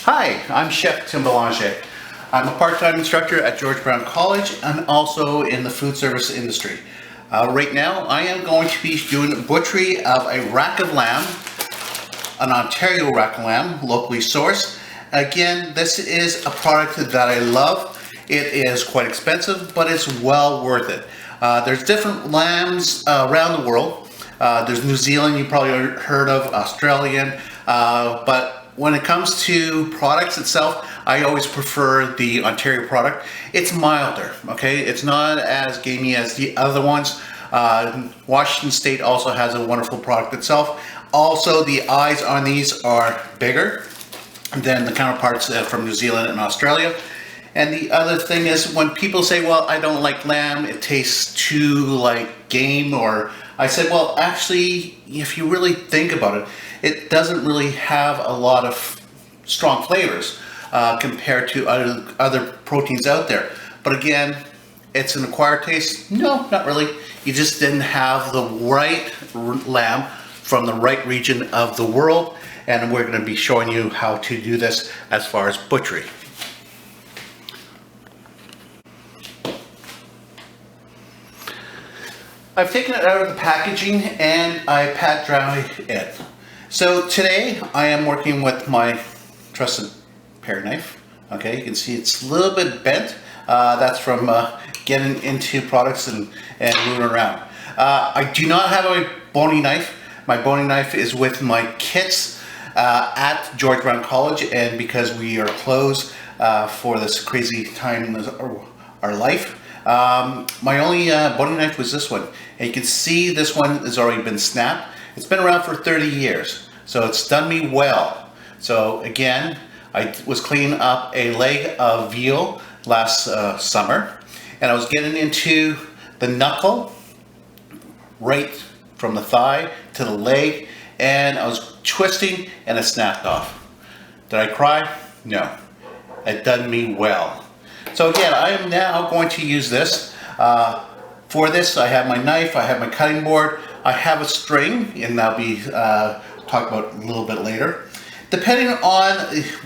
Hi, I'm Chef Tim Belanger. I'm a part-time instructor at George Brown College and also in the food service industry. Right now I am going to be doing butchery of a rack of lamb, an Ontario rack of lamb, locally sourced. Again, this is a product that I love. It is quite expensive, but it's well worth it. There's different lambs around the world. There's New Zealand, you probably heard of, Australian, but when it comes to products itself, I always prefer the Ontario product. It's milder, okay? It's not as gamey as the other ones. Washington State also has a wonderful product itself. Also, the eyes on these are bigger than the counterparts from New Zealand and Australia. And the other thing is, when people say, well, I don't like lamb, it tastes too like game, or I said, well, actually, if you really think about it, it doesn't really have a lot of strong flavors compared to other proteins out there. But again, it's an acquired taste? No, not really. You just didn't have the right lamb from the right region of the world, and we're going to be showing you how to do this as far as butchery. I've taken it out of the packaging and I pat dry it. So today I am working with my trusted paring knife. Okay, you can see it's a little bit bent. That's from getting into products and moving around. I do not have a boning knife. My boning knife is with my kits at George Brown College, and because we are closed for this crazy time in our life, my only boning knife was this one. And you can see this one has already been snapped. It's been around for 30 years, so it's done me well. So again, I was cleaning up a leg of veal last summer, and I was getting into the knuckle, right from the thigh to the leg, and I was twisting and it snapped off. Did I cry? No. It done me well. So again, I am now going to use this. For this, I have my knife, I have my cutting board, I have a string, and that'll be talked about a little bit later. Depending on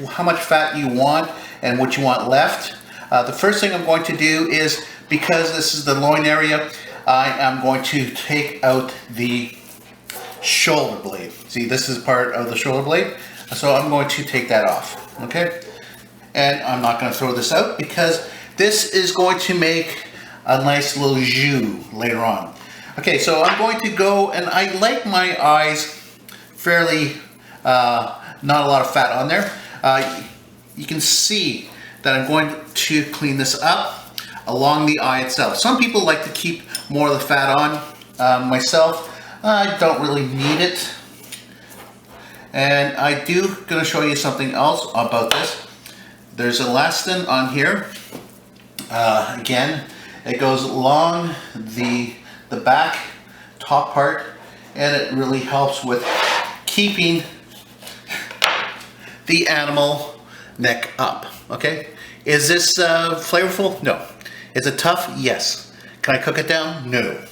how much fat you want and what you want left, the first thing I'm going to do is, because this is the loin area, I am going to take out the shoulder blade. See, this is part of the shoulder blade, so I'm going to take that off, okay? And I'm not going to throw this out because this is going to make a nice little jus later on. Okay, so I'm going to go, and I like my eyes fairly, not a lot of fat on there. You can see that I'm going to clean this up along the eye itself. Some people like to keep more of the fat on. Myself, I don't really need it. And I do going to show you something else about this. There's elastin on here. Again, it goes along the back top part, and it really helps with keeping the animal neck up. Okay, is this flavorful? No. Is it tough? Yes. Can I cook it down? No.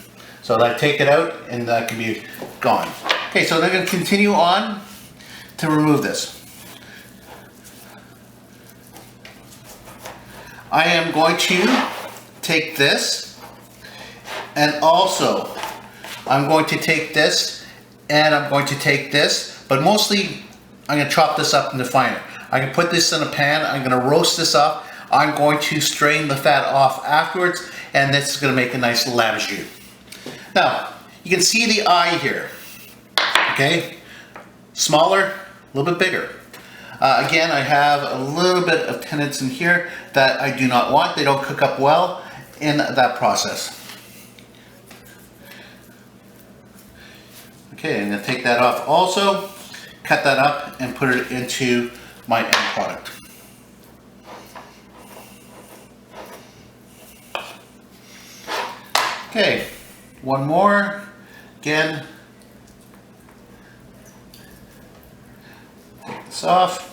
So I take it out and that can be gone. Okay, so I'm going to continue on to remove this. I am going to take this, and also I'm going to take this, and I'm going to take this, but mostly I'm going to chop this up into finer. I can put this in a pan, I'm going to roast this up, I'm going to strain the fat off afterwards, and this is going to make a nice lamb jus. Now, you can see the eye here, okay? Smaller, a little bit bigger. Again, I have a little bit of tendons in here that I do not want. They don't cook up well in that process. Okay, I'm going to take that off also, cut that up, and put it into my end product. Okay, one more. Again, take this off.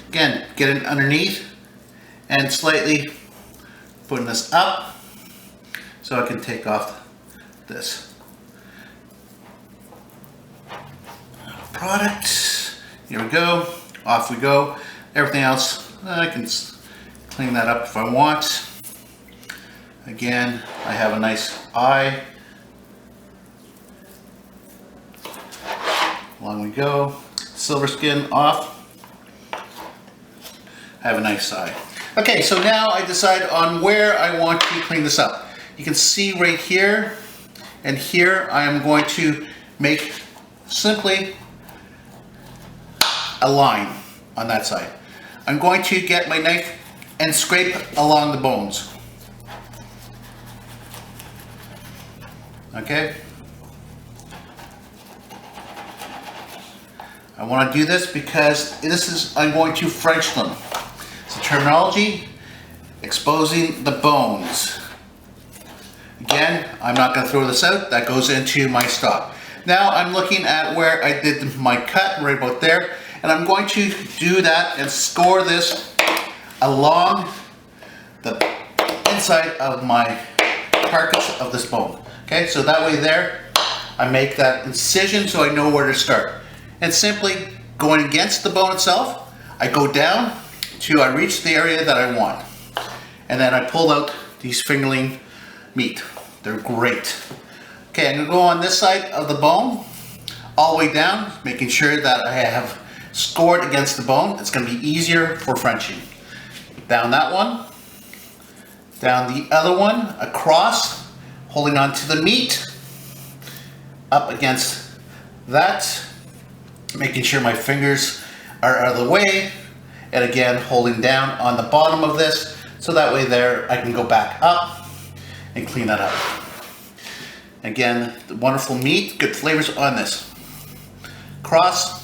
Again, get it underneath and slightly putting this up so I can take off this product. Here we go. Off we go. Everything else, I can clean that up if I want. Again, I have a nice eye. Along we go. Silver skin off. I have a nice eye. Okay, so now I decide on where I want to clean this up. You can see right here and here I am going to make simply a line on that side. I'm going to get my knife and scrape along the bones. Okay? I want to do this because I'm going to French them. It's a terminology, exposing the bones. Again, I'm not going to throw this out, that goes into my stock. Now I'm looking at where I did my cut, right about there, and I'm going to do that and score this along the inside of my carcass of this bone. Okay, so that way there, I make that incision so I know where to start. And simply going against the bone itself, I go down till I reach the area that I want. And then I pull out these fingerling meat. They're great. Okay, I'm gonna go on this side of the bone, all the way down, making sure that I have scored against the bone. It's gonna be easier for Frenching. Down that one, down the other one, across, holding on to the meat, up against that, making sure my fingers are out of the way, and again, holding down on the bottom of this, so that way there, I can go back up and clean that up. Again, the wonderful meat, good flavors on this. Cross,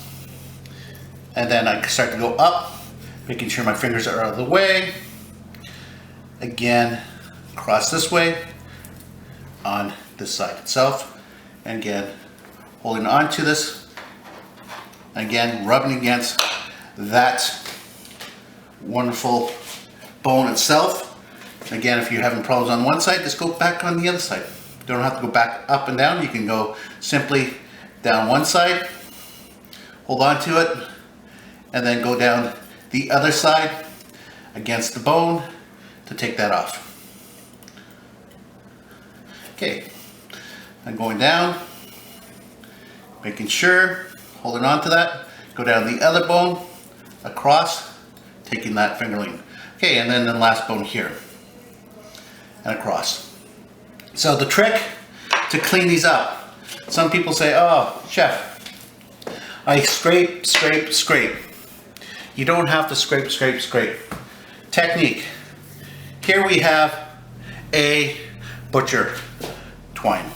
and then I start to go up, making sure my fingers are out of the way. Again, cross this way on this side itself, and again, holding on to this, again, rubbing against that wonderful bone itself. Again, if you're having problems on one side, just go back on the other side. You don't have to go back up and down. You can go simply down one side, hold on to it, and then go down the other side against the bone to take that off. Okay, I'm going down, making sure, holding on to that, go down the other bone, across, taking that fingerling. Okay, and then the last bone here, and across. So the trick to clean these up, some people say, oh, chef, I scrape, scrape, scrape. You don't have to scrape, scrape, scrape. Technique. Here we have a butcher twine.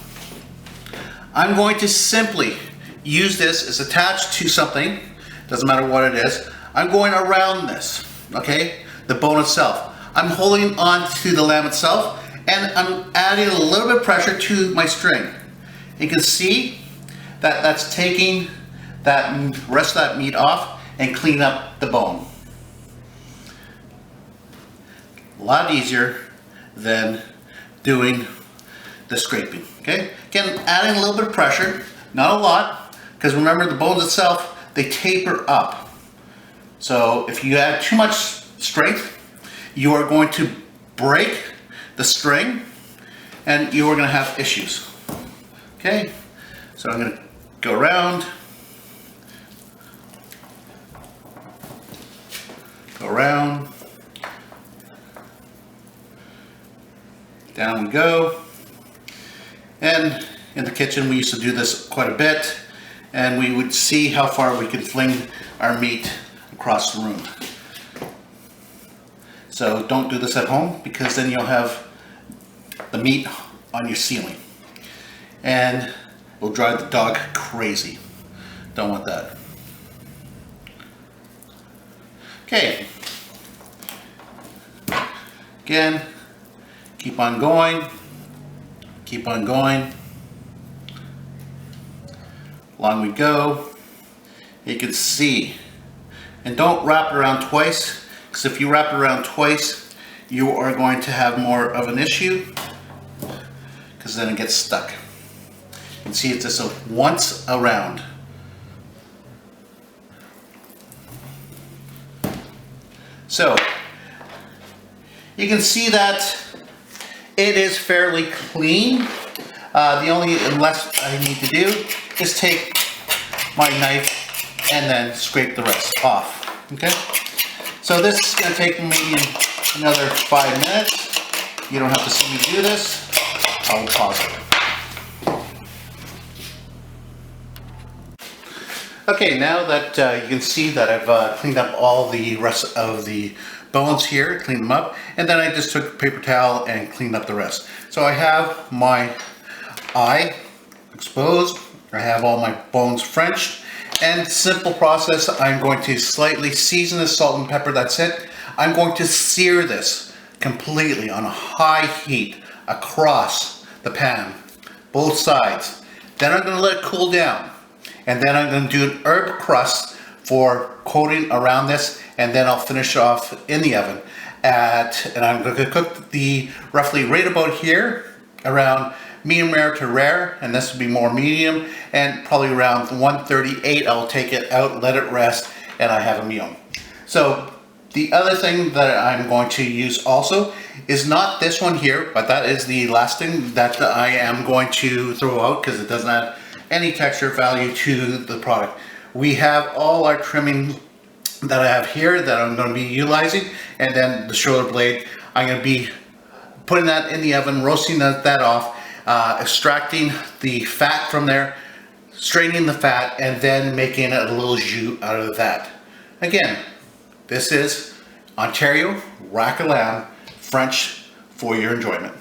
I'm going to simply use this as attached to something, doesn't matter what it is. I'm going around this, okay, the bone itself. I'm holding on to the lamb itself, and I'm adding a little bit of pressure to my string. You can see that that's taking that rest of that meat off and clean up the bone. A lot easier than doing the scraping, okay? Again, adding a little bit of pressure, not a lot, because remember the bones itself, they taper up. So if you add too much strength, you are going to break the string and you are going to have issues. Okay, so I'm going to go around, down we go. And in the kitchen we used to do this quite a bit, and we would see how far we could fling our meat across the room. So don't do this at home, because then you'll have the meat on your ceiling and it will drive the dog crazy. Don't want that. Okay, again, keep on going, along we go. You can see, and don't wrap it around twice, because if you wrap it around twice, you are going to have more of an issue, because then it gets stuck. You can see it's just a once around. So you can see that it is fairly clean. The only less I need to do is take my knife and then scrape the rest off. Okay, so this is going to take maybe another 5 minutes. You don't have to see me do this. I'll pause it. Okay, now that you can see that I've cleaned up all the rest of the bones here, cleaned them up, and then I just took a paper towel and cleaned up the rest. So I have my eye exposed, I have all my bones Frenched, and simple process, I'm going to slightly season the salt and pepper, that's it. I'm going to sear this completely on a high heat across the pan, both sides. Then I'm going to let it cool down. And then I'm going to do an herb crust for coating around this, and then I'll finish off in the oven and I'm going to cook the roughly right about here, around medium rare to rare, and this will be more medium, and probably around 138 I'll take it out, let it rest, and I have a meal. So the other thing that I'm going to use also is not this one here, but that is the last thing that I am going to throw out because it doesn't add any texture value to the product. We have all our trimming that I have here that I'm going to be utilizing, and then the shoulder blade, I'm going to be putting that in the oven, roasting that off, extracting the fat from there, straining the fat, and then making a little jus out of that. Again, this is Ontario rack of lamb, French for your enjoyment.